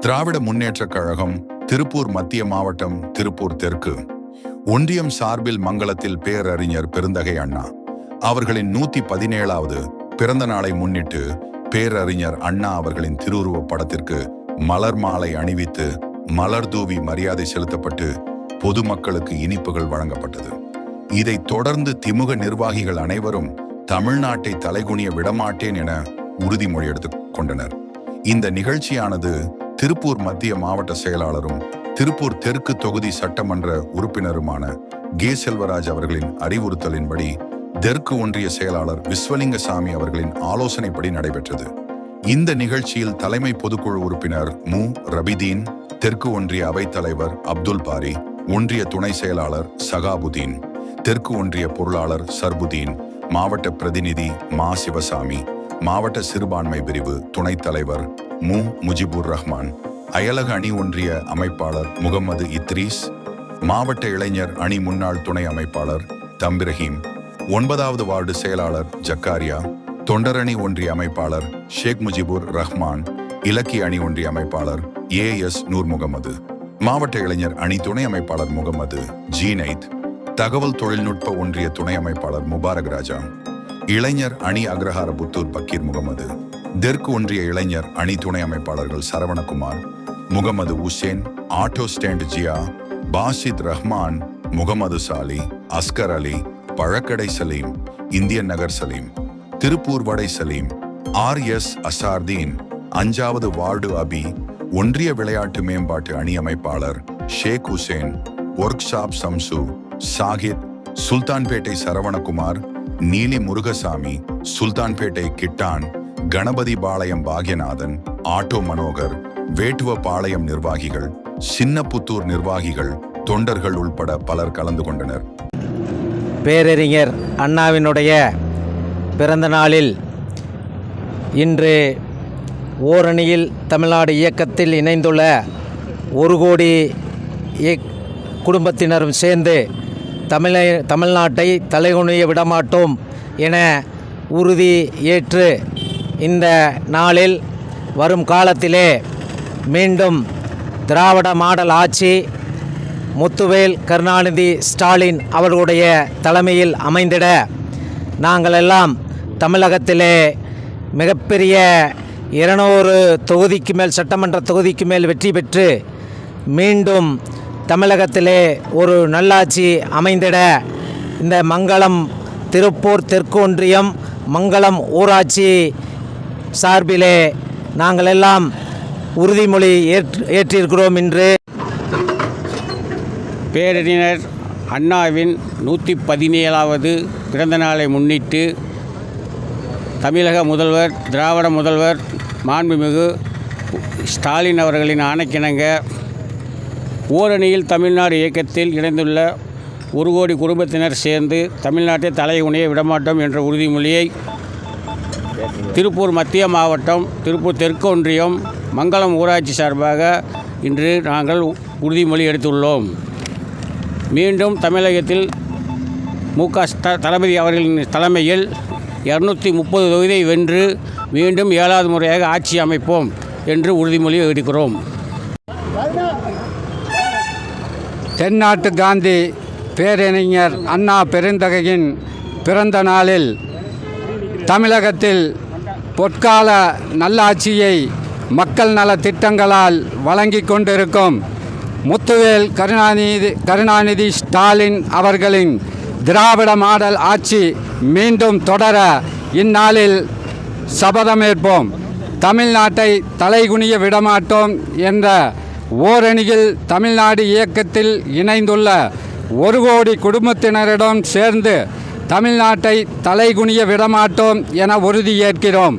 திராவிட முன்னேற்றக் கழகம், திருப்பூர் மத்திய மாவட்டம், திருப்பூர் தெற்கு ஒன்றியம் சார்பில் மங்களத்தில் பேரறிஞர் பெருந்தகை அண்ணா அவர்களின் 117வது பிறந்த நாளை முன்னிட்டு பேரறிஞர் அண்ணா அவர்களின் திருவுருவப் படத்திற்கு மலர் மாலை அணிவித்து மலர் தூவி மரியாதை செலுத்தப்பட்டு பொதுமக்களுக்கு இனிப்புகள் வழங்கப்பட்டது. இதைத் தொடர்ந்து திமுக நிர்வாகிகள் அனைவரும் தமிழ்நாட்டை தலைகுனிய விடமாட்டேன் என உறுதிமொழி எடுத்துக் கொண்டனர். இந்த நிகழ்ச்சியானது திருப்பூர் மத்திய மாவட்ட செயலாளரும் திருப்பூர் தெற்கு தொகுதி சட்டமன்ற உறுப்பினருமான கே. செல்வராஜ் அவர்களின் அறிவுறுத்தலின்படி தெற்கு ஒன்றிய செயலாளர் விஸ்வலிங்கசாமி அவர்களின் ஆலோசனைப்படி நடைபெற்றது. இந்த நிகழ்ச்சியில் தலைமை பொதுக்குழு உறுப்பினர் மு. ரபிதீன், தெற்கு ஒன்றிய அவைத்தலைவர் அப்துல் பாரி, ஒன்றிய துணை செயலாளர் சகாபுதீன், தெற்கு ஒன்றிய பொருளாளர் சர்புதீன், மாவட்ட பிரதிநிதி மா. சிவசாமி, மாவட்ட சிறுபான்மை பிரிவு துணைத் தலைவர் மு. முஜிபுர் ரஹ்மான், அயலக அணி ஒன்றிய அமைப்பாளர் முகமது இத்ரீஸ், மாவட்ட இளைஞர் அணி முன்னாள் துணை அமைப்பாளர் தம்பிரஹீம், 9வது வார்டு செயலாளர் ஜக்காரியா, தொண்டரணி ஒன்றிய அமைப்பாளர் ஷேக் முஜிபுர் ரஹ்மான், இலக்கிய அணி ஒன்றிய அமைப்பாளர் ஏ.எஸ். நூர் முகமது, மாவட்ட இளைஞர் அணி துணை அமைப்பாளர் முகமது ஜீனைத், தகவல் தொழில்நுட்ப ஒன்றிய துணை அமைப்பாளர் முபாரக் ராஜா, இளைஞர் அணி அக்ரஹார புத்தூர் பக்கீர் முகமது, தெற்கு ஒன்றிய இளைஞர் அணி துணை அமைப்பாளர்கள் சரவணகுமார், முகமது உசேன், ஆட்டோ ஸ்டாண்ட் ஜியா, பாசித் ரஹ்மான், முகமது சாலி, அஸ்கர் அலி, பழக்கடை சலீம், இந்தியன் நகர் சலீம், திருப்பூர் வடை சலீம், ஆர்.எஸ். அசார்தீன், 5வது வார்டு அபி, ஒன்றிய விளையாட்டு மேம்பாட்டு அணி அமைப்பாளர் ஷேக் ஹுசேன், ஒர்க் ஷாப் சம்சு, சாகித், சுல்தான்பேட்டை சரவணகுமார், நீலி முருகசாமி, சுல்தான்பேட்டை கிட்டான், கணபதி பாளையம் பாக்யநாதன், ஆட்டோ மனோகர், வேட்டுவ பாளையம் நிர்வாகிகள், சின்னப்புத்தூர் நிர்வாகிகள், தொண்டர்கள் உள்பட பலர் கலந்து கொண்டனர். பேரறிஞர் அண்ணாவினுடைய பிறந்த நாளில் இன்று ஓரணியில் தமிழ்நாடு இயக்கத்தில் இணைந்துள்ள 1 கோடி குடும்பத்தினரும் சேர்ந்து தமிழ்நாட்டை தலைகுனிய விடமாட்டோம் என உறுதி ஏற்று இந்த நாளில் வரும் காலத்திலே மீண்டும் திராவிட மாடல் ஆட்சி முத்துவேல் கருணாநிதி ஸ்டாலின் அவர்களுடைய தலைமையில் அமைந்திட நாங்கள் எல்லாம் தமிழகத்திலே மிகப்பெரிய 200 தொகுதிக்கு மேல் சட்டமன்ற தொகுதிக்கு மேல் வெற்றி பெற்று மீண்டும் தமிழகத்திலே ஒரு நல்லாட்சி அமைந்திட இந்த மங்களம் திருப்பூர் தெற்கு ஒன்றியம் மங்களம் ஊராட்சி சார்பிலே நாங்கள் எல்லாம் உறுதிமொழி ஏற்றிருக்கிறோம். இன்று பேரறிஞர் அண்ணாவின் 117வது பிறந்த நாளை முன்னிட்டு தமிழக முதல்வர், திராவிட முதல்வர் மாண்புமிகு ஸ்டாலின் அவர்களின் ஆணைக்கிணங்க ஓரணியில் தமிழ்நாடு இயக்கத்தில் இணைந்துள்ள 1 கோடி குடும்பத்தினர் சேர்ந்து தமிழ்நாட்டை தலைகுனிய விடமாட்டோம் என்ற உறுதிமொழியை திருப்பூர் மத்திய மாவட்டம், திருப்பூர் தெற்கு ஒன்றியம் மங்களம் ஊராட்சி சார்பாக இன்று நாங்கள் உறுதிமொழி எடுத்துள்ளோம். மீண்டும் தமிழகத்தில் மு.க. தளபதி அவர்களின் தலைமையில் 230 தொகுதியை வென்று மீண்டும் 7வது முறையாக ஆட்சி அமைப்போம் என்று உறுதிமொழி எடுக்கிறோம். தென்னாட்டு காந்தி பேரறிஞர் அண்ணா பெருந்தகையின் பிறந்த நாளில் தமிழகத்தில் பொற்கால நல்லாட்சியை மக்கள் நல திட்டங்களால் வழங்கி கொண்டிருக்கும் முத்துவேல் கருணாநிதி ஸ்டாலின் அவர்களின் திராவிட மாடல் ஆட்சி மீண்டும் தொடர இந்நாளில் சபதமேற்போம். தமிழ்நாட்டை தலைகுனிய விடமாட்டோம் என்ற ஓரணியில் தமிழ்நாடு இயக்கத்தில் இணைந்துள்ள 1 கோடி குடும்பத்தினரிடம் சேர்ந்து தமிழ்நாட்டை தலைகுனிய விடமாட்டோம் என உறுதியேற்கிறோம்.